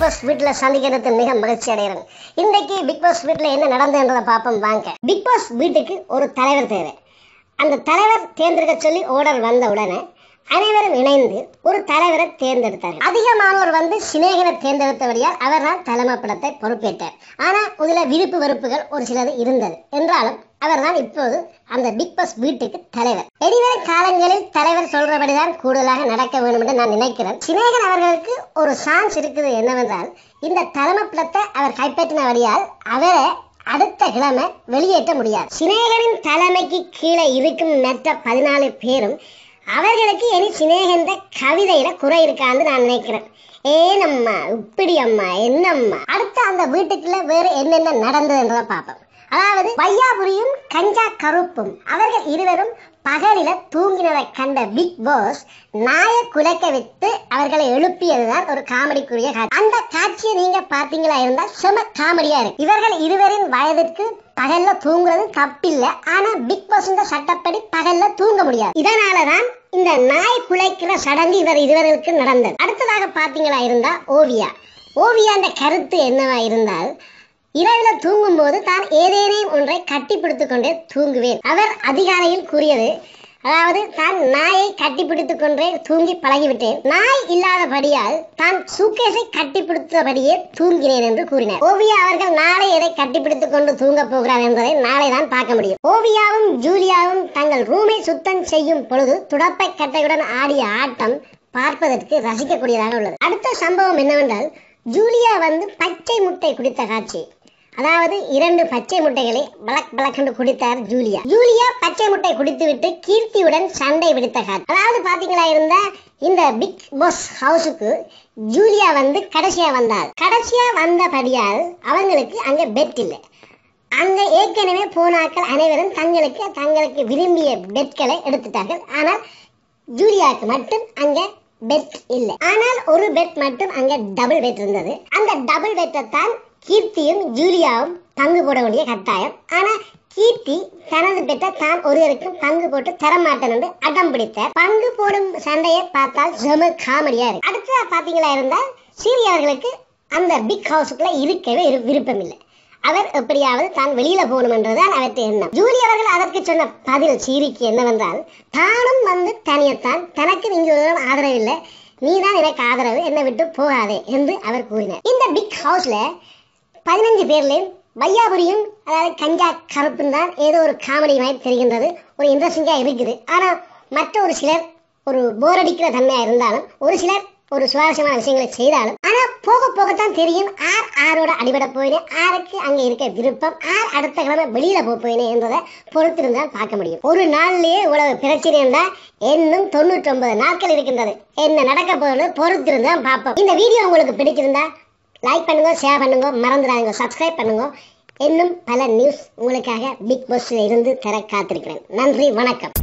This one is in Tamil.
பிக் பாஸ் வீட்ல சந்திக்கிறது மிக மகிழ்ச்சி அடைகிறேன். இன்றைக்கு பிக் பாஸ் வீட்ல என்ன நடந்ததுன்றதை பார்ப்போம் வாங்க. பிக் பாஸ் வீட்டுக்கு ஒரு தலைவர் தேவை. அந்த தலைவர் தேர்ந்தெடுக்க சொல்லி ஆர்டர் வந்த உடனே அனைவரும் இணைந்து ஒரு தலைவரை தேர்ந்தெடுத்தார்கள். அதிகமானோர் சினேகனை தேர்ந்தெடுத்தபடியால் அவர் தான் தலைமை படத்தை பொறுப்பேற்றார். ஆனா இதுல விருப்பு வெறுப்புகள் ஒரு சிலது இருந்தது என்றாலும் அவர் தான் இப்போது அந்த பிக் பாஸ் வீட்டுக்கு தலைவர். இனிவரும் காலங்களில் தலைவர் சொல்றபடிதான் கூடுதலாக நடக்க வேண்டும் என்று நான் நினைக்கிறேன். சினேகன் அவர்களுக்கு ஒரு சான்ஸ் இருக்குது. என்னவென்றால் இந்த தலைமை படத்தை அவர் கைப்பற்றினபடியால் அவரை அடுத்த கிழமை வெளியேற்ற முடியாது. சினேகனின் தலைமைக்கு கீழே இருக்கும் மற்ற 14 பேரும் அவர்களுக்கு இனி சினேகன்ற கவிதையில குறை இருக்கான்னு நான் நினைக்கிறேன். ஏனம்மா இப்படி அம்மா என்னம்மா. அடுத்த அந்த வீட்டுக்குள்ள வேற என்னென்ன நடந்ததுன்றத பார்ப்போம். அதாவது வையாபுரியும் கஞ்சா கருப்பும் அவர்கள் இருவரும் பகலில தூங்கினதை கண்ட பிக் பாஸ் நாயை குலைக்க வைத்து அவர்களை எழுப்பியதுதான் ஒரு காமெடிக்குரிய காட்சி. அந்த காட்சியை நீங்க பார்த்தீங்களா இருந்தா செம காமெடியா இருக்கு. இவர்கள் இருவரின் வயதிற்கு பகல்ல தூங்குறது தப்பில்ல. ஆனா பிக் பாஸ் சட்டப்படி பகல்ல தூங்க முடியாது. இதனாலதான் இந்த நாய் குலைக்கிற சடங்கு இவர்களுக்கு நடந்தது. அடுத்ததாக பார்த்தீங்களா இருந்தா ஓவியா அந்த கருத்து என்னவா இருந்தால், இரவுல தூங்கும் போது தான் ஏதேனும் ஒன்றை கட்டிப்பிடித்துக் கொண்டே தூங்குவேன். அவர் அதிகாலையில் கூறியது, அதாவது தான் நாயை கட்டிப்பிடித்துக் கொண்டே தூங்கி பழகிவிட்டேன். நாய் இல்லாதபடியால் தான் சூக்கேஸை கட்டிப்பிடித்தபடியே தூங்கினேன் என்று கூறினார். ஓவியா அவர்கள் நாளை எதை கட்டிப்பிடித்துக் கொண்டு தூங்க போகிறார் என்பதை நாளை தான் பார்க்க முடியும். ஓவியாவும் ஜூலியாவும் தங்கள் ரூமை சுத்தம் செய்யும் பொழுது துடப்பை கட்டையுடன் ஆடிய ஆட்டம் பார்ப்பதற்கு ரசிக்கக்கூடியதாக உள்ளது. அடுத்த சம்பவம் என்னவென்றால், ஜூலியா பச்சை முட்டை குடித்த காட்சி. அதாவது 2 பச்சை முட்டைகளை பலக் என்று குடித்தார் ஜூலியா பச்சை முட்டை குடித்துவிட்டு கீர்த்தியுடன் சண்டை பிடித்த காட்சி. அதாவது பாத்தீங்களா இருந்தா இந்த பிக் பாஸ் ஹவுஸுக்கு ஜூலியா கடைசியா வந்தபடியால் அவங்களுக்கு அங்க பெட் இல்லை. அங்க ஏற்கனவே போனாக்கள் அனைவரும் தங்களுக்கு விரும்பிய பெட்களை எடுத்துட்டார்கள். ஆனால் ஜூலியாவுக்கு மட்டும் அங்க பெட் இல்லை. ஆனால் ஒரு பெட் மட்டும் அங்க டபுள் பெட் இருந்தது. அந்த டபுள் பெட்டை தான் கீர்த்தியும் ஜூலியாவும் பங்கு போட வேண்டிய கட்டாயம். ஆனா கீர்த்தி தனது பெற்ற தான் ஒருவருக்கும் பங்கு போட்டு தரமாட்டேன் என்று அடம் பிடித்தார். பங்கு போடும் சண்டையை பார்த்தால் செம காமெடியா இருக்கு. அடுத்ததா பாத்தீங்களா இருந்தால், சீரி அவர்களுக்கு அந்த பிக் ஹவுஸுக்குள்ள இருக்கவே விருப்பம் இல்லை. அவர் எப்படியாவது தான் வெளியில போகணும் என்றுதான் அவற்றை எண்ணம். ஜூலி அவர்கள் அதற்கு சொன்ன பதில் சீரிக்கு என்னவென்றால், தானும் தனியத்தான், தனக்கு இங்கு ஆதரவு இல்லை, நீதான் எனக்கு ஆதரவு, என்னை விட்டு போகாதே என்று அவர் கூறினார். இந்த பிக் ஹவுஸ்ல 15 பேர்லையும் வையாபுரியும் அதாவது கஞ்சா கருப்பும் தான் ஏதோ ஒரு காமெடி மாதிரி தெரிகின்றது. ஒரு இன்ட்ரெஸ்டிங்கா இருக்குது. ஆனா மற்ற ஒரு சிலர் ஒரு போரடிக்கிற தன்மையா இருந்தாலும், ஒரு சிலர் ஒரு சுவாரஸ்யமான விஷயங்களை செய்தாலும், ஆனா போக போகத்தான் தெரியும் ஆரோட அடிபட போயினேன், ஆருக்கு அங்க இருக்க விருப்பம், அடுத்த கிழமை வெளியில போயினேன் என்றதை பொறுத்திருந்தால் பார்க்க முடியும். ஒரு நாள்லயே இவ்வளவு பிரச்சனை இருந்தா இன்னும் 99 நாட்கள் இருக்கின்றது. என்ன நடக்க போகிறது பொறுத்திருந்தான் பார்ப்போம். இந்த வீடியோ உங்களுக்கு பிடிச்சிருந்தா லைக் பண்ணுங்க, ஷேர் பண்ணுங்க, மறந்துடாங்க சப்ஸ்கிரைப் பண்ணுங்க. இன்னும் பல நியூஸ் உங்களுக்காக பிக் பாஸ்ல இருந்து தர காத்திருக்கிறேன். நன்றி, வணக்கம்.